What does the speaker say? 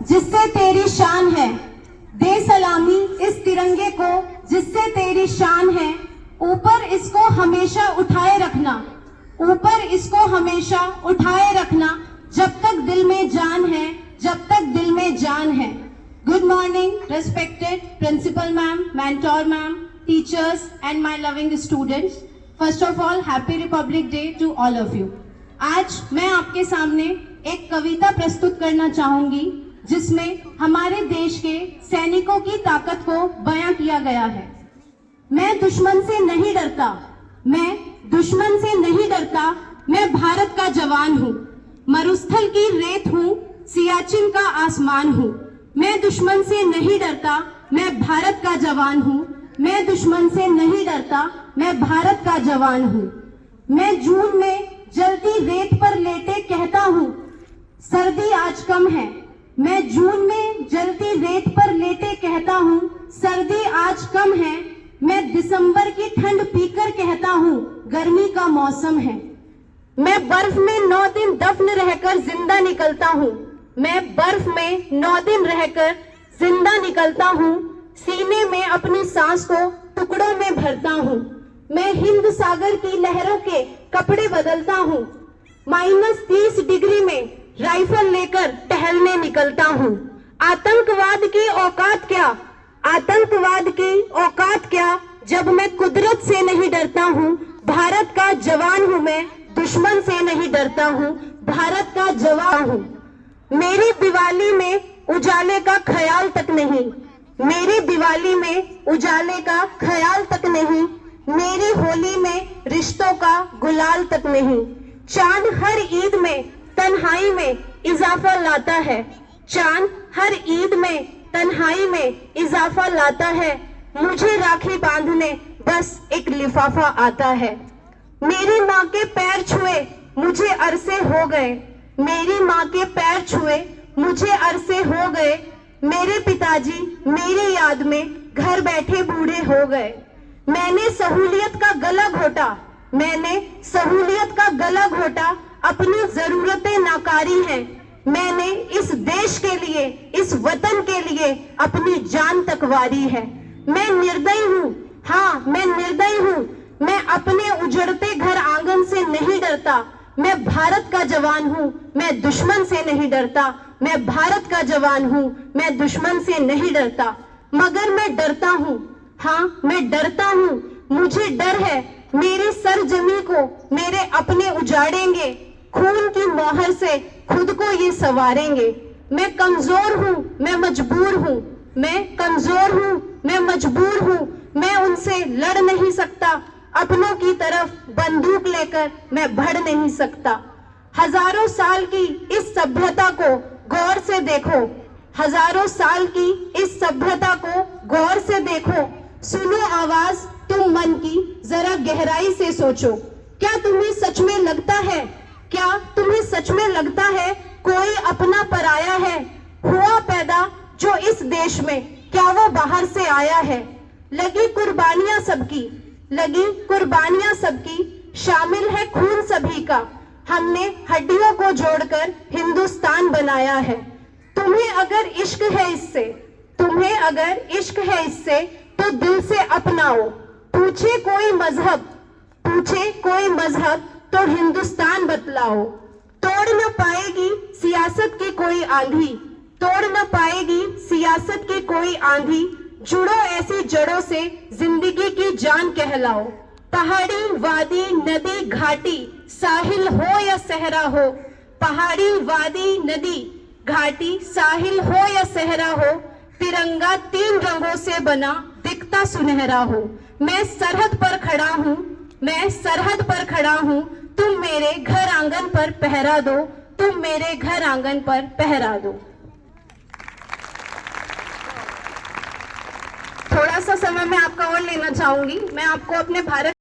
जिससे तेरी शान है, दे सलामी इस तिरंगे को जिससे तेरी शान है। ऊपर इसको हमेशा उठाए रखना, ऊपर इसको हमेशा उठाए रखना, जब तक दिल में जान है, जब तक दिल में जान है। Good morning respected principal ma'am, mentor ma'am, teachers and my loving students. First of all happy Republic Day to all of you. आज मैं आपके सामने एक कविता प्रस्तुत करना चाहूंगी जिसमें हमारे देश के सैनिकों की ताकत को बयां किया गया है। मैं दुश्मन से नहीं डरता, मैं दुश्मन से नहीं डरता, मैं भारत का जवान हूँ। मरुस्थल की रेत हूँ, सियाचिन का आसमान हूँ। मैं दुश्मन से नहीं डरता, मैं भारत का जवान हूँ। मैं दुश्मन से नहीं डरता, मैं भारत का जवान हूँ। मैं जून में जलती रेत पर लेटे कहता हूँ, सर्दी आज कम है। मैं जून में जलती रेत पर लेटे कहता हूँ, सर्दी आज कम है। मैं दिसंबर की ठंड पीकर कहता हूँ, गर्मी का मौसम है। मैं बर्फ में 9 दिन दफन रहकर जिंदा निकलता हूँ। मैं बर्फ में 9 दिन रहकर जिंदा निकलता हूँ। सीने में अपनी सांस को टुकड़ों में भरता हूँ। मैं हिंद सागर की लहरों के कपड़े बदलता हूँ। -30 डिग्री में राइफल लेकर टहलने निकलता हूँ। आतंकवाद की औकात क्या, आतंकवाद की औकात क्या, जब मैं कुदरत से नहीं डरता हूँ। भारत का जवान हूँ मैं, दुश्मन से नहीं डरता हूँ। भारत का जवान हूँ। मेरी दिवाली में उजाले का ख्याल तक नहीं, मेरी दिवाली में उजाले का ख्याल तक नहीं। मेरी होली में रिश्तों का गुलाल तक नहीं। चांद हर ईद में तन्हाई में इजाफा लाता है। चांद हर ईद में तन्हाई में इजाफा लाता है। मुझे राखी बांधने बस एक लिफाफा आता है। मेरी माँ के पैर छुए मुझे अरसे हो गए। मेरी माँ के पैर छुए मुझे अरसे हो गए। मेरे पिताजी मेरी याद में घर बैठे बूढ़े हो गए। मैंने सहूलियत का गला घोटा, मैंने सहूलियत का गला घोटा, अपनी जरूरतें नाकारी हैं। मैंने इस देश के लिए, इस वतन के लिए अपनी जान तक वारी है। मैं निर्दयी हूँ, हाँ मैं निर्दयी हूँ। मैं अपने उजड़ते घर आंगन से नहीं डरता। मैं भारत का जवान हूँ, मैं दुश्मन से नहीं डरता। मैं भारत का जवान हूँ, मैं दुश्मन से नहीं डरता। मगर मैं डरता हूँ, हाँ मैं डरता हूँ। मुझे डर है मेरी सरजमी को मेरे अपने उजाड़ेंगे। खून की मोहर से खुद को ये सवारेंगे। मैं कमजोर हूँ, मैं मजबूर हूँ। मैं कमजोर हूँ, मैं मजबूर हूँ। मैं उनसे लड़ नहीं सकता। अपनों की तरफ बंदूक लेकर मैं बढ़ नहीं सकता। हजारों साल की इस सभ्यता को गौर से देखो। हजारों साल की इस सभ्यता को गौर से देखो। सुनो आवाज तुम मन की, जरा गहराई से सोचो। क्या तुम्हें सच में लगता है, क्या तुम्हें सच में लगता है कोई अपना पराया है? हुआ पैदा जो इस देश में, क्या वो बाहर से आया है? लगी कुर्बानियां सबकी, लगी कुर्बानियां सबकी, शामिल है खून सभी का। हमने हड्डियों को जोड़कर हिंदुस्तान बनाया है। तुम्हें अगर इश्क है इससे, तुम्हें अगर इश्क है इससे, तो दिल से अपनाओ। पूछे कोई मजहब, पूछे कोई मजहब, तो हिंदुस्तान बतलाओ। तोड़ न पाएगी सियासत की कोई आंधी, तोड़ न पाएगी सियासत की कोई आंधी। जुड़ो ऐसी जड़ों से, जिंदगी की जान कहलाओ। पहाड़ी वादी नदी घाटी, साहिल हो या सहरा हो। पहाड़ी वादी नदी घाटी, साहिल हो या सहरा हो। तिरंगा 3 रंगों से बना, दिखता सुनहरा हो। मैं सरहद पर खड़ा हूँ, मैं सरहद पर खड़ा हूँ। तुम मेरे घर आंगन पर पहरा दो, तुम मेरे घर आंगन पर पहरा दो। थोड़ा सा समय मैं आपका और लेना चाहूंगी। मैं आपको अपने भारत